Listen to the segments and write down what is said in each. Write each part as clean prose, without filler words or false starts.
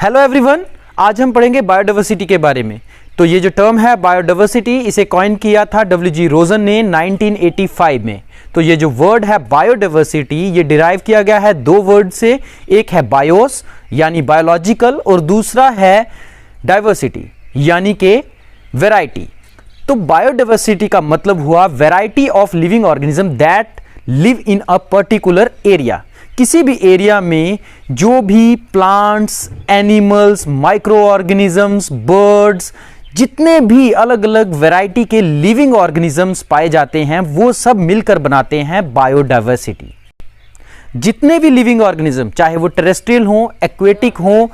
Hello everyone, आज हम पढ़ेंगे बायोडाइवर्सिटी के बारे में। तो ये जो टर्म है बायोडाइवर्सिटी, इसे कॉइन किया था W.G. रोजन ने 1985 में। तो ये जो वर्ड है बायोडाइवर्सिटी, ये डिराइव किया गया है दो वर्ड से। एक है बायोस यानी बायोलॉजिकल और दूसरा है डाइवर्सिटी यानी के वैरायटी। तो बायोडाइवर्सिटी का मतलब हुआ variety of living organism that live in a particular area. किसी भी एरिया में जो भी plants, animals, micro organisms, birds, जितने भी अलग अलग वैरायटी के लिविंग ऑर्गेनिजम्स पाए जाते हैं वो सब मिलकर बनाते हैं बायोडाइवर्सिटी। जितने भी लिविंग ऑर्गेनिज्म, चाहे वो टेरेस्ट्रियल हो, एक्वेटिक हो,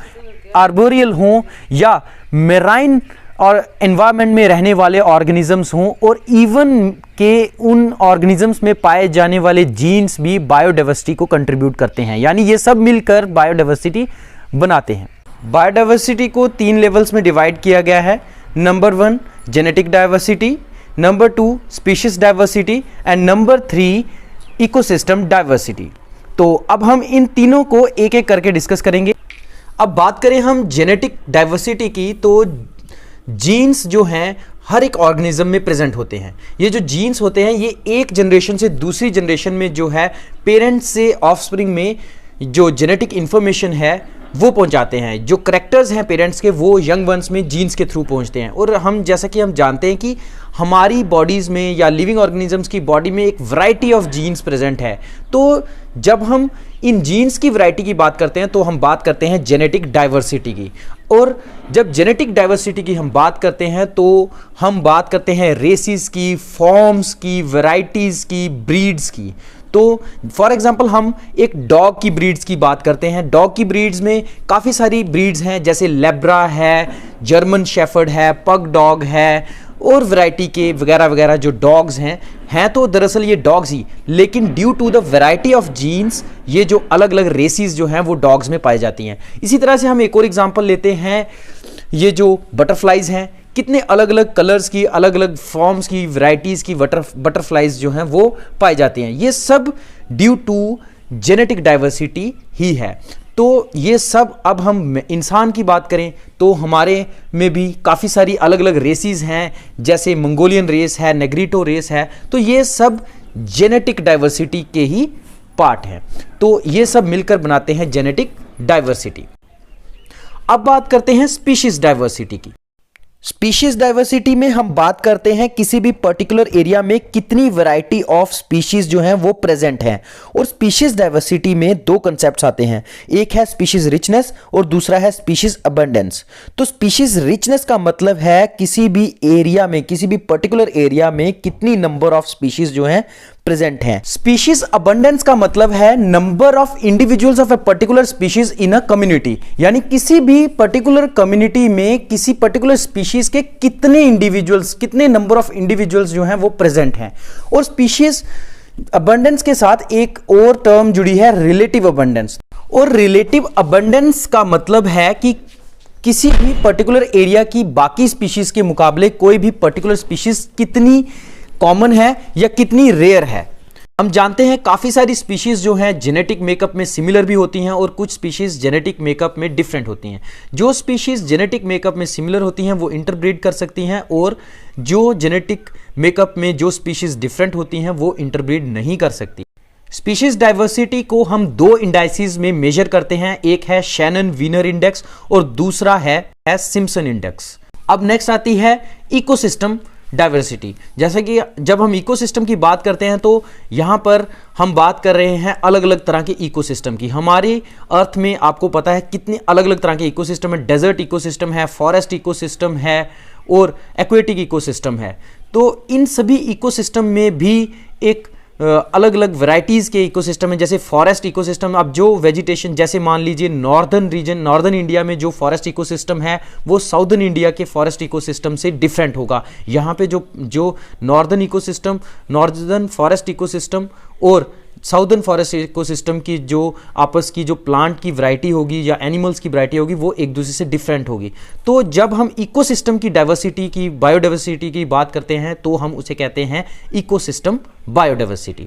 आर्बोरियल हो या मेराइन और एनवायरनमेंट में रहने वाले ऑर्गेनिजम्स हों, और इवन के उन ऑर्गेनिजम्स में पाए जाने वाले जीन्स भी बायोडाइवर्सिटी को कंट्रीब्यूट करते हैं। यानी ये सब मिलकर बायोडाइवर्सिटी बनाते हैं। बायोडाइवर्सिटी को 3 लेवल्स में डिवाइड किया गया है। Number 1 genetic diversity, number 2 species diversity and number 3 ecosystem diversity. तो अब हम इन तीनों को एक एक करके डिस्कस करेंगे। अब बात करें हम जेनेटिक डाइवर्सिटी की, तो जीन्स जो हैं हर एक ऑर्गेनिज्म में प्रेजेंट होते हैं। ये जो जीन्स होते हैं ये एक जनरेशन से दूसरी जनरेशन में जो है पेरेंट्स से ऑफस्प्रिंग में जो जेनेटिक इंफॉर्मेशन है वो पहुंचाते हैं। जो करेक्टर्स हैं पेरेंट्स के वो यंग वंस में जीन्स के थ्रू पहुंचते हैं। और हम जैसा कि हम जानते हैं कि हमारी बॉडीज़ में या लिविंग ऑर्गेनिजम्स की बॉडी में एक वैरायटी ऑफ जीन्स प्रेजेंट है। तो जब हम इन जीन्स की वैरायटी की बात करते हैं तो हम बात करते हैं जेनेटिक डाइवर्सिटी की। और जब जेनेटिक डाइवर्सिटी की हम बात करते हैं तो हम बात करते हैं रेसिस की, फॉर्म्स की, वैरायटीज़ की, ब्रीड्स की। तो फॉर एग्जांपल हम एक डॉग की ब्रीड्स की बात करते हैं। डॉग की ब्रीड्स में काफ़ी सारी ब्रीड्स हैं, जैसे लेब्रा है, जर्मन शेफर्ड है, पग डॉग है और वैरायटी के वगैरह वगैरह जो डॉग्स हैं तो दरअसल ये डॉग्स ही, लेकिन due to the variety of genes ये जो अलग अलग रेसिस जो हैं वो डॉग्स में पाई जाती हैं। इसी तरह से हम एक और एग्जांपल लेते हैं, ये जो बटरफ्लाइज हैं, कितने अलग अलग कलर्स की, अलग अलग फॉर्म्स की, वैरायटीज़ की बटरफ्लाइज जो हैं वो पाई जाती हैं। ये सब ड्यू टू जेनेटिक डाइवर्सिटी ही है। तो ये सब, अब हम इंसान की बात करें तो हमारे में भी काफ़ी सारी अलग अलग रेसिस हैं, जैसे मंगोलियन रेस है, नेग्रिटो रेस है। तो ये सब जेनेटिक डाइवर्सिटी के ही पार्ट हैं। तो ये सब मिलकर बनाते हैं जेनेटिक डाइवर्सिटी। अब बात करते हैं स्पीशीज डाइवर्सिटी की। स्पीशीज डाइवर्सिटी में हम बात करते हैं किसी भी पर्टिकुलर एरिया में कितनी वैरायटी ऑफ स्पीशीज जो हैं वो प्रेजेंट हैं। और स्पीशीज डाइवर्सिटी में 2 कंसेप्ट्स आते हैं, एक है स्पीशीज रिचनेस और दूसरा है स्पीशीज अबंडेंस। तो स्पीशीज रिचनेस का मतलब है किसी भी एरिया में, किसी भी पर्टिकुलर एरिया में कितनी नंबर ऑफ स्पीशीज जो हैं प्रेजेंट हैं। स्पीशीज अबंडेंस का मतलब है number of individuals of a particular species in a community, यानी किसी भी पर्टिकुलर कम्युनिटी में किसी पर्टिकुलर स्पीशीज के कितने इंडिविजुअल्स, कितने नंबर ऑफ इंडिविजुअल्स जो हैं वो प्रेजेंट हैं। और स्पीशीज अबंडेंस के साथ एक और टर्म जुड़ी है, रिलेटिव अबंडेंस। और रिलेटिव अबंडेंस का मतलब है कि किसी भी पर्टिकुलर एरिया की बाकी स्पीशीज के मुकाबले कोई भी पर्टिकुलर स्पीशीज कितनी कॉमन है या कितनी रेयर है। हम जानते हैं काफ़ी सारी स्पीशीज़ जो हैं जेनेटिक मेकअप में सिमिलर भी होती हैं और कुछ स्पीशीज़ जेनेटिक मेकअप में डिफरेंट होती हैं। जो स्पीशीज़ जेनेटिक मेकअप में सिमिलर होती हैं वो इंटरब्रीड कर सकती हैं, और जो जेनेटिक मेकअप में जो स्पीशीज़ डिफरेंट होती हैं वो इंटरब्रीड नहीं कर सकती। स्पीशीज डाइवर्सिटी को हम 2 इंडाइसिस में मेजर करते हैं, एक है शैनन वीनर इंडेक्स और दूसरा है सिम्पसन इंडेक्स। अब नेक्स्ट आती है इकोसिस्टम डाइवर्सिटी। जैसे कि जब हम इकोसिस्टम की बात करते हैं तो यहाँ पर हम बात कर रहे हैं अलग अलग तरह के इकोसिस्टम की। हमारे अर्थ में आपको पता है कितने अलग अलग तरह के इकोसिस्टम है। डेजर्ट इकोसिस्टम है, फॉरेस्ट इकोसिस्टम है और एक्वेटिक इकोसिस्टम है। तो इन सभी इकोसिस्टम में भी एक अलग अलग वैरायटीज़ के इकोसिस्टम है। जैसे फॉरेस्ट इकोसिस्टम, अब जो वेजिटेशन, जैसे मान लीजिए नॉर्दर्न रीजन, नॉर्दर्न इंडिया में जो फॉरेस्ट इकोसिस्टम है वो साउदर्न इंडिया के फॉरेस्ट इकोसिस्टम से डिफरेंट होगा। यहाँ पे जो northern ecosystem, northern forest ecosystem और साउदर्न फॉरेस्ट इकोसिस्टम की जो आपस की जो प्लांट की वैरायटी होगी या एनिमल्स की वैरायटी होगी वो एक दूसरे से डिफरेंट होगी। तो जब हम इकोसिस्टम की डाइवर्सिटी की, बायोडाइवर्सिटी की बात करते हैं तो हम उसे कहते हैं इकोसिस्टम बायोडाइवर्सिटी।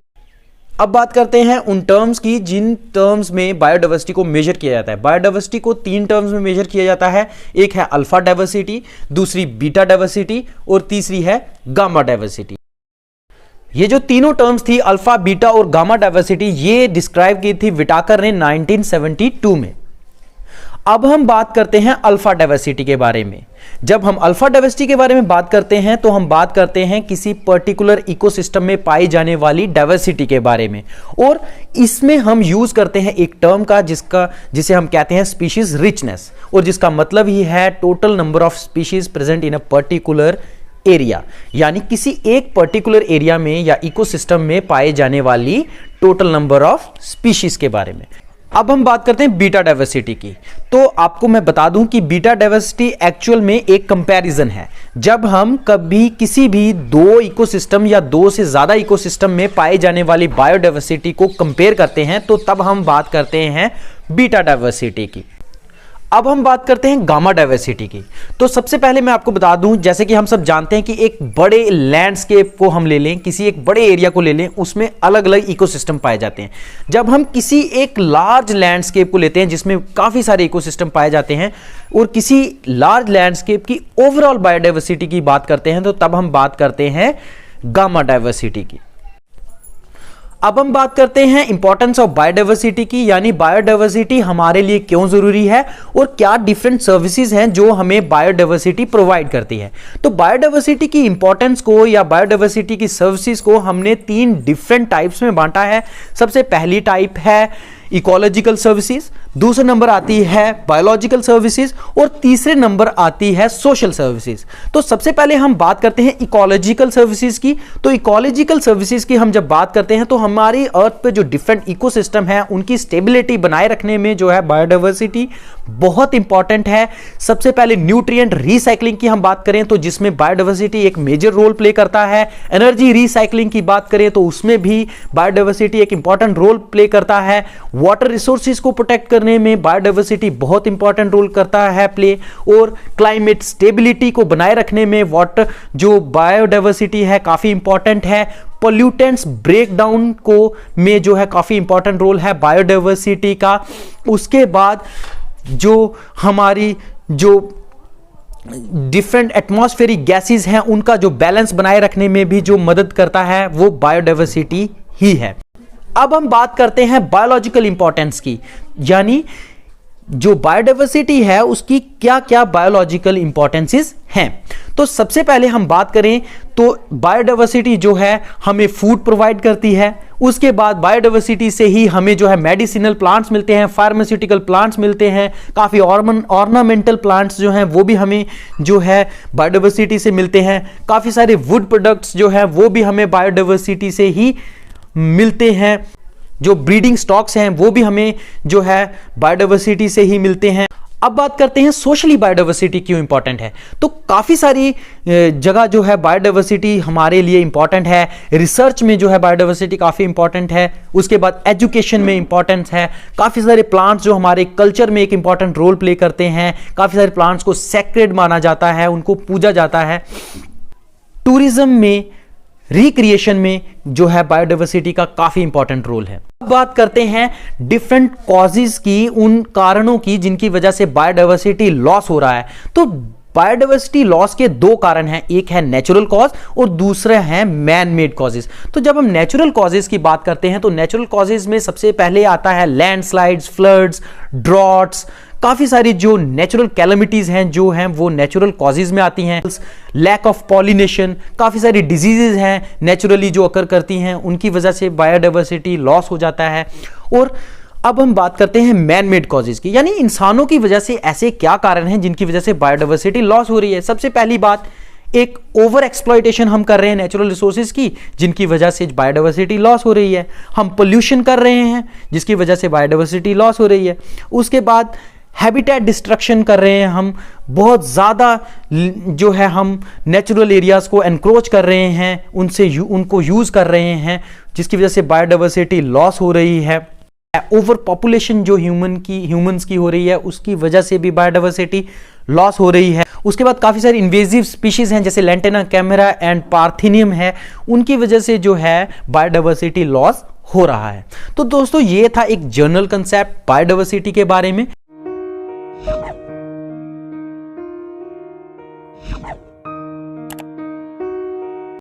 अब बात करते हैं उन टर्म्स की जिन टर्म्स में बायोडाइवर्सिटी को मेजर किया जाता है। बायोडाइवर्सिटी को 3 टर्म्स में मेजर किया जाता है। एक है अल्फा डाइवर्सिटी, दूसरी बीटा डाइवर्सिटी और तीसरी है गामा डाइवर्सिटी। ये जो तीनों टर्म्स थी अल्फा, बीटा और गामा डाइवर्सिटी, ये डिस्क्राइब की थी विटाकर ने 1972 में। अब हम बात करते हैं अल्फा डाइवर्सिटी के बारे में। जब हम अल्फा डाइवर्सिटी के बारे में बात करते हैं तो हम बात करते हैं किसी पर्टिकुलर इकोसिस्टम में पाई जाने वाली डाइवर्सिटी के बारे में, और इसमें हम यूज करते हैं एक टर्म का जिसे हम कहते हैं स्पीशीज रिचनेस, और जिसका मतलब ही है total number of species present in a particular area, यानी किसी एक पर्टिकुलर एरिया में या इकोसिस्टम में पाए जाने वाली टोटल नंबर ऑफ स्पीशीज के बारे में। अब हम बात करते हैं बीटा डाइवर्सिटी की। तो आपको मैं बता दूं कि बीटा डाइवर्सिटी एक्चुअल में एक कंपैरिजन है। जब हम कभी किसी भी 2 इकोसिस्टम या 2 से ज्यादा इकोसिस्टम में पाए जाने वाली बायोडाइवर्सिटी को कंपेयर करते हैं तो तब हम बात करते हैं बीटा डाइवर्सिटी की। अब हम बात करते हैं गामा डाइवर्सिटी की। तो सबसे पहले मैं आपको बता दूं, जैसे कि हम सब जानते हैं कि एक बड़े लैंडस्केप को हम ले लें, किसी एक बड़े एरिया को ले लें, उसमें अलग अलग इकोसिस्टम पाए जाते हैं। जब हम किसी एक लार्ज लैंडस्केप को लेते हैं जिसमें काफी सारे इकोसिस्टम पाए जाते हैं और किसी लार्ज लैंडस्केप की ओवरऑल बायोडाइवर्सिटी की बात करते हैं तो तब हम बात करते हैं गामा डाइवर्सिटी की। अब हम बात करते हैं इंपॉर्टेंस ऑफ बायोडाइवर्सिटी की, यानी बायोडाइवर्सिटी हमारे लिए क्यों जरूरी है और क्या डिफरेंट सर्विसेज हैं जो हमें बायोडाइवर्सिटी प्रोवाइड करती है। तो बायोडाइवर्सिटी की इंपॉर्टेंस को या बायोडाइवर्सिटी की सर्विसेज को हमने 3 डिफरेंट टाइप्स में बांटा है। सबसे पहली टाइप है इकोलॉजिकल सर्विसेज, दूसरे नंबर आती है बायोलॉजिकल सर्विसेज और तीसरे नंबर आती है सोशल सर्विसेज। तो सबसे पहले हम बात करते हैं इकोलॉजिकल सर्विसेज की। तो इकोलॉजिकल सर्विसेज की हम जब बात करते हैं तो हमारी अर्थ पे जो डिफरेंट इकोसिस्टम है उनकी स्टेबिलिटी बनाए रखने में जो है बायोडाइवर्सिटी बहुत इंपॉर्टेंट है। सबसे पहले न्यूट्रिएंट रिसाइकलिंग की हम बात करें तो जिसमें बायोडाइवर्सिटी एक मेजर रोल प्ले करता है। एनर्जी रिसाइकलिंग की बात करें तो उसमें भी बायोडाइवर्सिटी एक इंपॉर्टेंट रोल प्ले करता है। वाटर रिसोर्सेज को प्रोटेक्ट करने में बायोडाइवर्सिटी बहुत इंपॉर्टेंट रोल करता है प्ले, और क्लाइमेट स्टेबिलिटी को बनाए रखने में वाटर जो बायोडाइवर्सिटी है काफी इंपॉर्टेंट है। पोल्यूटेंट्स ब्रेकडाउन को में जो है काफी इंपॉर्टेंट रोल है बायोडाइवर्सिटी का। उसके बाद जो हमारी जो डिफरेंट एटमॉस्फेरिक गैसेस हैं उनका जो बैलेंस बनाए रखने में भी जो मदद करता है वो बायोडाइवर्सिटी ही है। अब हम बात करते हैं बायोलॉजिकल इंपॉर्टेंस की, यानी जो बायोडाइवर्सिटी है उसकी क्या क्या बायोलॉजिकल इंपॉर्टेंसेस हैं। तो सबसे पहले हम बात करें तो बायोडाइवर्सिटी जो है हमें फूड प्रोवाइड करती है। उसके बाद बायोडाइवर्सिटी से ही हमें जो है मेडिसिनल प्लांट्स मिलते हैं, फार्मास्यूटिकल प्लांट्स मिलते हैं, काफ़ी ऑर्नामेंटल प्लांट्स जो हैं वो भी हमें जो है बायोडाइवर्सिटी से मिलते हैं। काफ़ी सारे वुड प्रोडक्ट्स जो है वो भी हमें बायोडाइवर्सिटी से ही मिलते हैं। जो ब्रीडिंग स्टॉक्स हैं वो भी हमें जो है बायोडाइवर्सिटी से ही मिलते हैं। अब बात करते हैं सोशली बायोडाइवर्सिटी क्यों इंपॉर्टेंट है। तो काफ़ी सारी जगह जो है बायोडाइवर्सिटी हमारे लिए इंपॉर्टेंट है। रिसर्च में जो है बायोडाइवर्सिटी काफ़ी इंपॉर्टेंट है। उसके बाद एजुकेशन में इंपॉर्टेंस है। काफ़ी सारे प्लांट्स जो हमारे कल्चर में एक इंपॉर्टेंट रोल प्ले करते हैं। काफ़ी सारे प्लांट्स को सेक्रेड माना जाता है, उनको पूजा जाता है। टूरिज्म में, रिक्रिएशन में जो है बायोडाइवर्सिटी का काफी इंपॉर्टेंट रोल है। अब बात करते हैं डिफरेंट कॉजेज की, उन कारणों की जिनकी वजह से बायोडाइवर्सिटी लॉस हो रहा है। तो बायोडाइवर्सिटी लॉस के 2 कारण हैं, एक है नेचुरल कॉज और दूसरे हैं मैन मेड कॉजेज। तो जब हम नेचुरल कॉजेज की बात करते हैं तो नेचुरल कॉजेज में सबसे पहले आता है लैंडस्लाइड्स, फ्लड्स, ड्रॉट्स, काफी सारी जो नेचुरल कैलेमिटीज हैं जो हैं वो नेचुरल कॉजेज में आती हैं। लैक ऑफ पॉलिनेशन, काफी सारी डिजीजेज हैं नेचुरली जो अकर करती हैं, उनकी वजह से बायोडाइवर्सिटी लॉस हो जाता है। और अब हम बात करते हैं मैन मेड कॉजेज की, यानी इंसानों की वजह से ऐसे क्या कारण हैं जिनकी वजह से बायोडाइवर्सिटी लॉस हो रही है। सबसे पहली बात, एक ओवर एक्सप्लॉयटेशन हम कर रहे हैं नेचुरल रिसोर्सेज की जिनकी वजह से बायोडाइवर्सिटी लॉस हो रही है। हम पोल्यूशन कर रहे हैं जिसकी वजह से बायोडाइवर्सिटी लॉस हो रही है। उसके बाद हैबिटेट डिस्ट्रक्शन कर रहे हैं, हम बहुत ज़्यादा जो है हम नेचुरल एरियाज़ को एनक्रोच कर रहे हैं, उनको यूज़ कर रहे हैं जिसकी वजह से बायोडाइवर्सिटी लॉस हो रही है। ओवर पॉपुलेशन जो ह्यूमंस की हो रही है उसकी वजह से भी बायोडाइवर्सिटी लॉस हो रही है। उसके बाद काफ़ी सारी इन्वेजिव स्पीशीज़ हैं जैसे लेंटेना कैमेरा एंड पार्थिनियम है, उनकी वजह से जो है बायोडाइवर्सिटी लॉस हो रहा है। तो दोस्तों ये था एक जनरल कंसेप्ट बायोडायवर्सिटी के बारे में।